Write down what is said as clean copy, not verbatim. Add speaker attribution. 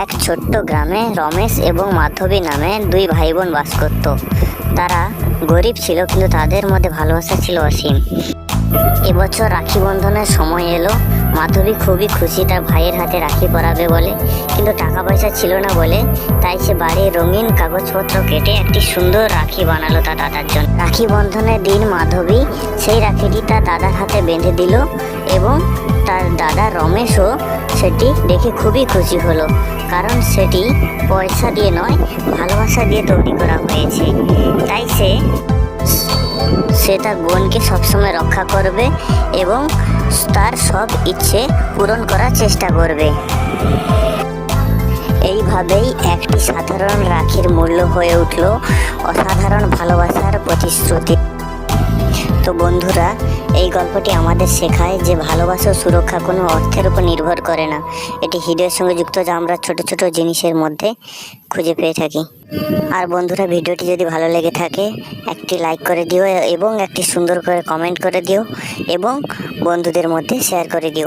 Speaker 1: এক ছোট্ট গ্রামে রমেশ এবং মাধবী নামে দুই ভাই বোন বাস করত। তারা গরিব ছিল, কিন্তু তাদের মধ্যে ভালোবাসা ছিল অসীম। এবছর রাখি বন্ধনের সময় এলো। মাধবী খুবই খুশি তার ভাইয়ের হাতে রাখি পরাবে বলে, কিন্তু টাকা পয়সা ছিল না বলে তাই সে বাড়ির রঙিন কাগজপত্র কেটে একটি সুন্দর রাখি বানালো তার দাদার জন্য। রাখি বন্ধনের দিন মাধবী সেই রাখিটি তার দাদার হাতে বেঁধে দিল এবং তার দাদা রমেশও সেটি দেখে খুবই খুশি হলো, কারণ সেটি পয়সা দিয়ে নয়, ভালোবাসা দিয়ে তৈরি করা হয়েছে। তাই সে তার বোনকে সবসময় রক্ষা করবে এবং তার সব ইচ্ছে পূরণ করার চেষ্টা করবে। এইভাবেই একটি সাধারণ রাখির মূল্য হয়ে উঠল অসাধারণ ভালোবাসার প্রতিশ্রুতি। তো বন্ধুরা, এই গল্পটি আমাদের শেখায় যে ভালোবাসা ও সুরক্ষা কোনো অর্থের উপর নির্ভর করে না। এটি হৃদয়ের সঙ্গে যুক্ত, যা আমরা ছোট ছোট জিনিসের মধ্যে খুঁজে পেয়ে থাকি। আর বন্ধুরা, ভিডিওটি যদি ভালো লেগে থাকে একটি লাইক করে দিও এবং একটি সুন্দর করে কমেন্ট করে দিও এবং বন্ধুদের মধ্যে শেয়ার করে দিও।